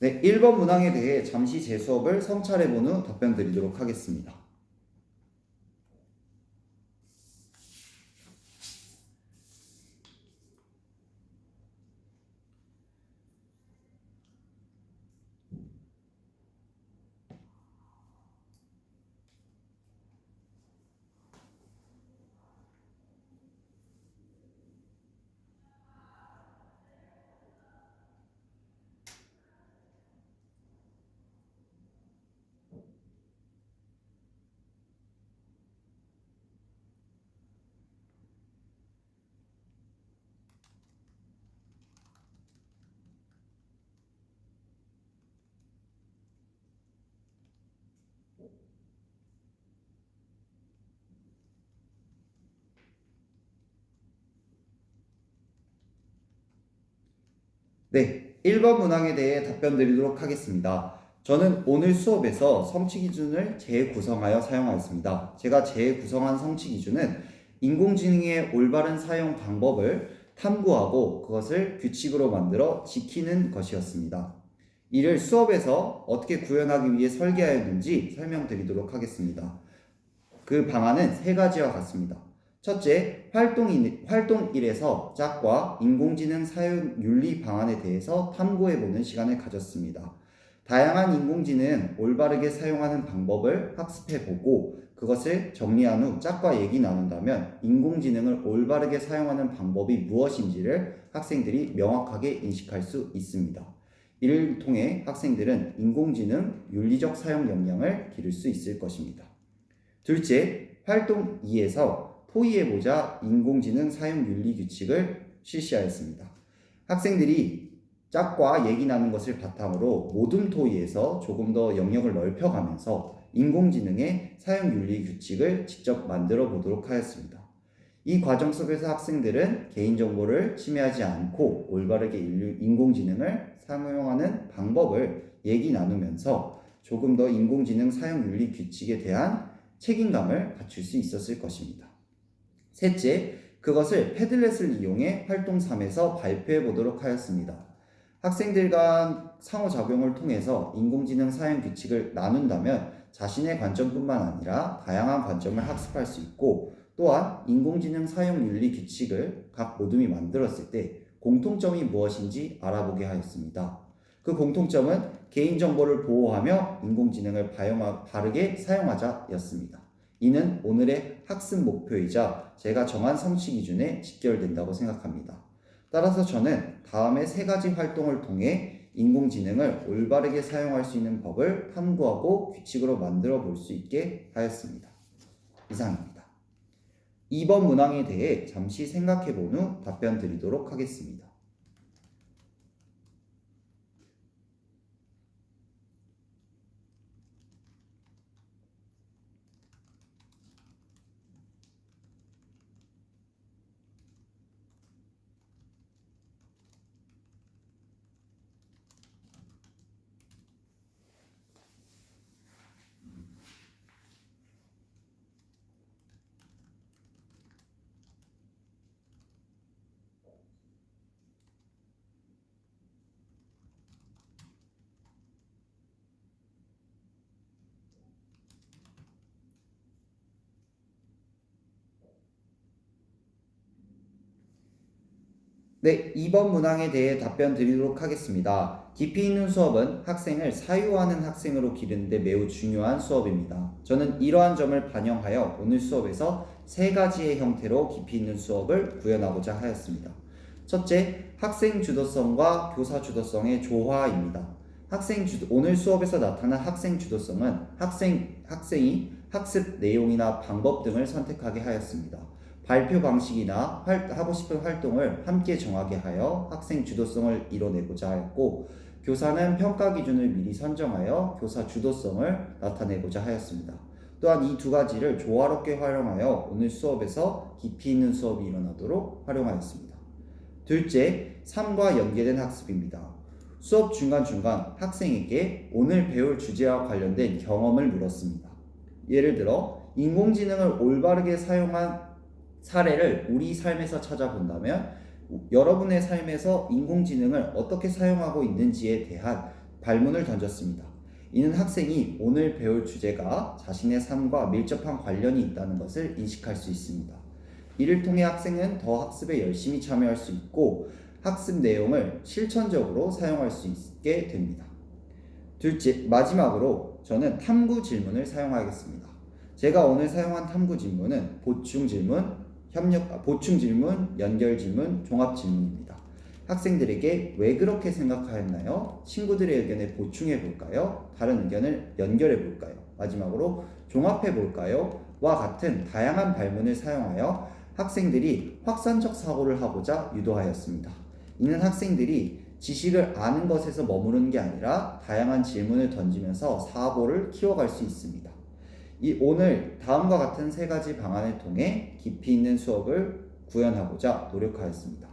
네, 1번 문항에 대해 잠시 제 수업을 성찰해 본 후 답변 드리도록 하겠습니다. 네, 1번 문항에 대해 답변 드리도록 하겠습니다. 저는 오늘 수업에서 성취 기준을 재구성하여 사용하였습니다. 제가 재구성한 성취 기준은 인공지능의 올바른 사용 방법을 탐구하고 그것을 규칙으로 만들어 지키는 것이었습니다. 이를 수업에서 어떻게 구현하기 위해 설계하였는지 설명드리도록 하겠습니다. 그 방안은 세 가지와 같습니다. 첫째, 활동 1에서 짝과 인공지능 사용 윤리 방안에 대해서 탐구해보는 시간을 가졌습니다. 다양한 인공지능 올바르게 사용하는 방법을 학습해보고 그것을 정리한 후 짝과 얘기 나눈다면 인공지능을 올바르게 사용하는 방법이 무엇인지를 학생들이 명확하게 인식할 수 있습니다. 이를 통해 학생들은 인공지능 윤리적 사용 역량을 기를 수 있을 것입니다. 둘째, 활동 2에서 토의해보자 인공지능 사용 윤리 규칙을 실시하였습니다. 학생들이 짝과 얘기 나눈 것을 바탕으로 모둠 토의에서 조금 더 영역을 넓혀가면서 인공지능의 사용 윤리 규칙을 직접 만들어 보도록 하였습니다. 이 과정 속에서 학생들은 개인정보를 침해하지 않고 올바르게 인공지능을 사용하는 방법을 얘기 나누면서 조금 더 인공지능 사용 윤리 규칙에 대한 책임감을 갖출 수 있었을 것입니다. 셋째, 그것을 패들렛을 이용해 활동 3에서 발표해 보도록 하였습니다. 학생들 간 상호작용을 통해서 인공지능 사용 규칙을 나눈다면 자신의 관점뿐만 아니라 다양한 관점을 학습할 수 있고 또한 인공지능 사용 윤리 규칙을 각 모둠이 만들었을 때 공통점이 무엇인지 알아보게 하였습니다. 그 공통점은 개인정보를 보호하며 인공지능을 바르게 사용하자였습니다. 이는 오늘의 학습 목표이자 제가 정한 성취 기준에 직결된다고 생각합니다. 따라서 저는 다음의 세 가지 활동을 통해 인공지능을 올바르게 사용할 수 있는 법을 탐구하고 규칙으로 만들어 볼 수 있게 하였습니다. 이상입니다. 2번 문항에 대해 잠시 생각해 본 후 답변 드리도록 하겠습니다. 네, 2번 문항에 대해 답변 드리도록 하겠습니다. 깊이 있는 수업은 학생을 사유하는 학생으로 기르는 데 매우 중요한 수업입니다. 저는 이러한 점을 반영하여 오늘 수업에서 세 가지의 형태로 깊이 있는 수업을 구현하고자 하였습니다. 첫째, 학생 주도성과 교사 주도성의 조화입니다. 오늘 수업에서 나타난 학생 주도성은 학생이 학습 내용이나 방법 등을 선택하게 하였습니다. 발표 방식이나 하고 싶은 활동을 함께 정하게 하여 학생 주도성을 이뤄내고자 하였고, 교사는 평가 기준을 미리 선정하여 교사 주도성을 나타내고자 하였습니다. 또한 이 두 가지를 조화롭게 활용하여 오늘 수업에서 깊이 있는 수업이 일어나도록 활용하였습니다. 둘째, 삶과 연계된 학습입니다. 수업 중간중간 학생에게 오늘 배울 주제와 관련된 경험을 물었습니다. 예를 들어 인공지능을 올바르게 사용한 사례를 우리 삶에서 찾아본다면 여러분의 삶에서 인공지능을 어떻게 사용하고 있는지에 대한 발문을 던졌습니다. 이는 학생이 오늘 배울 주제가 자신의 삶과 밀접한 관련이 있다는 것을 인식할 수 있습니다. 이를 통해 학생은 더 학습에 열심히 참여할 수 있고 학습 내용을 실천적으로 사용할 수 있게 됩니다. 마지막으로 저는 탐구 질문을 사용하겠습니다. 제가 오늘 사용한 탐구 질문은 보충 질문, 연결 질문, 종합 질문입니다. 학생들에게 왜 그렇게 생각하였나요? 친구들의 의견에 보충해 볼까요? 다른 의견을 연결해 볼까요? 마지막으로 종합해 볼까요? 와 같은 다양한 발문을 사용하여 학생들이 확산적 사고를 하고자 유도하였습니다. 이는 학생들이 지식을 아는 것에서 머무르는 게 아니라 다양한 질문을 던지면서 사고를 키워갈 수 있습니다. 오늘 다음과 같은 세 가지 방안을 통해 깊이 있는 수업을 구현하고자 노력하였습니다.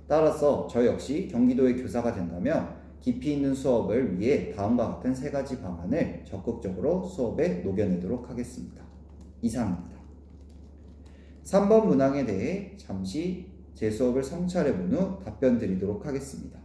따라서 저 역시 경기도의 교사가 된다면 깊이 있는 수업을 위해 다음과 같은 세 가지 방안을 적극적으로 수업에 녹여내도록 하겠습니다. 이상입니다. 3번 문항에 대해 잠시 제 수업을 성찰해 본 후 답변 드리도록 하겠습니다.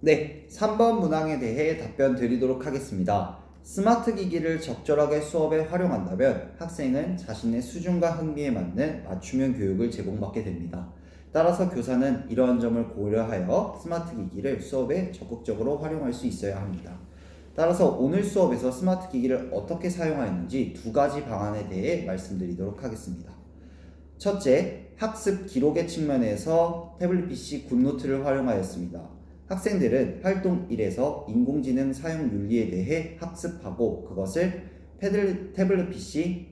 네, 3번 문항에 대해 답변 드리도록 하겠습니다. 스마트 기기를 적절하게 수업에 활용한다면 학생은 자신의 수준과 흥미에 맞는 맞춤형 교육을 제공받게 됩니다. 따라서 교사는 이러한 점을 고려하여 스마트 기기를 수업에 적극적으로 활용할 수 있어야 합니다. 따라서 오늘 수업에서 스마트 기기를 어떻게 사용하였는지 두 가지 방안에 대해 말씀드리도록 하겠습니다. 첫째, 학습 기록의 측면에서 태블릿 PC 굿노트를 활용하였습니다. 학생들은 활동 1에서 인공지능 사용 윤리에 대해 학습하고 그것을 태블릿 PC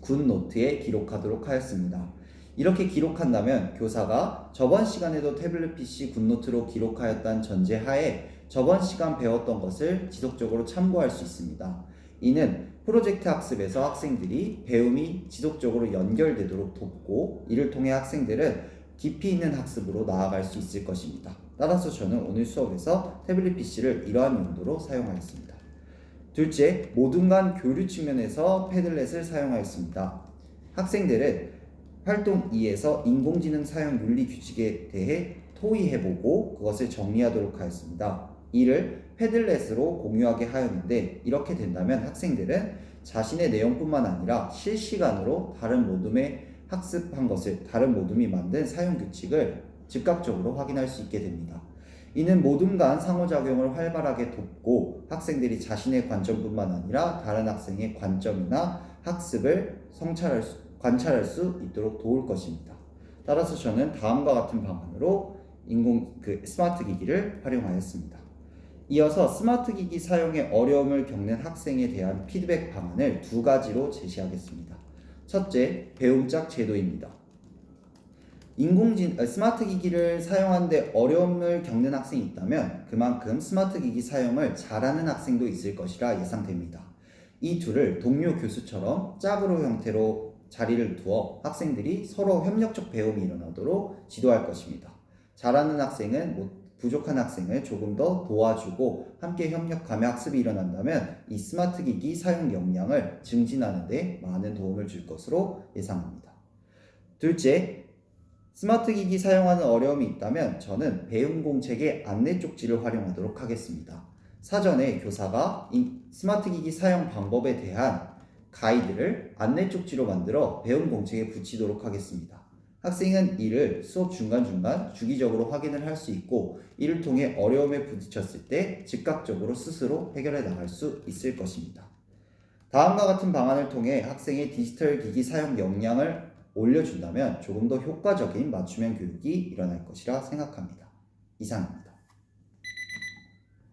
굿노트에 기록하도록 하였습니다. 이렇게 기록한다면 교사가 저번 시간에도 태블릿 PC 굿노트로 기록하였다는 전제하에 저번 시간 배웠던 것을 지속적으로 참고할 수 있습니다. 이는 프로젝트 학습에서 학생들이 배움이 지속적으로 연결되도록 돕고 이를 통해 학생들은 깊이 있는 학습으로 나아갈 수 있을 것입니다. 따라서 저는 오늘 수업에서 태블릿 PC를 이러한 용도로 사용하였습니다. 둘째, 모든 간 교류 측면에서 패들렛을 사용하였습니다. 학생들은 활동 2에서 인공지능 사용 윤리 규칙에 대해 토의해보고 그것을 정리하도록 하였습니다. 이를 패들렛으로 공유하게 하였는데 이렇게 된다면 학생들은 자신의 내용뿐만 아니라 실시간으로 다른 모둠에 학습한 것을 다른 모둠이 만든 사용 규칙을 즉각적으로 확인할 수 있게 됩니다. 이는 모둠 간 상호작용을 활발하게 돕고 학생들이 자신의 관점뿐만 아니라 다른 학생의 관점이나 학습을 관찰할 수 있도록 도울 것입니다. 따라서 저는 다음과 같은 방안으로 스마트 기기를 활용하였습니다. 이어서 스마트 기기 사용에 어려움을 겪는 학생에 대한 피드백 방안을 두 가지로 제시하겠습니다. 첫째, 배움짝 제도입니다. 스마트 기기를 사용하는데 어려움을 겪는 학생이 있다면 그만큼 스마트 기기 사용을 잘하는 학생도 있을 것이라 예상됩니다. 이 둘을 동료 교수처럼 짝으로 형태로 자리를 두어 학생들이 서로 협력적 배움이 일어나도록 지도할 것입니다. 잘하는 학생은 부족한 학생을 조금 더 도와주고 함께 협력하며 학습이 일어난다면 이 스마트 기기 사용 역량을 증진하는 데 많은 도움을 줄 것으로 예상합니다. 둘째, 스마트 기기 사용하는 어려움이 있다면 저는 배움 공책의 안내 쪽지를 활용하도록 하겠습니다. 사전에 교사가 스마트 기기 사용 방법에 대한 가이드를 안내 쪽지로 만들어 배움 공책에 붙이도록 하겠습니다. 학생은 이를 수업 중간중간 주기적으로 확인을 할 수 있고 이를 통해 어려움에 부딪혔을 때 즉각적으로 스스로 해결해 나갈 수 있을 것입니다. 다음과 같은 방안을 통해 학생의 디지털 기기 사용 역량을 올려준다면 조금 더 효과적인 맞춤형 교육이 일어날 것이라 생각합니다. 이상입니다.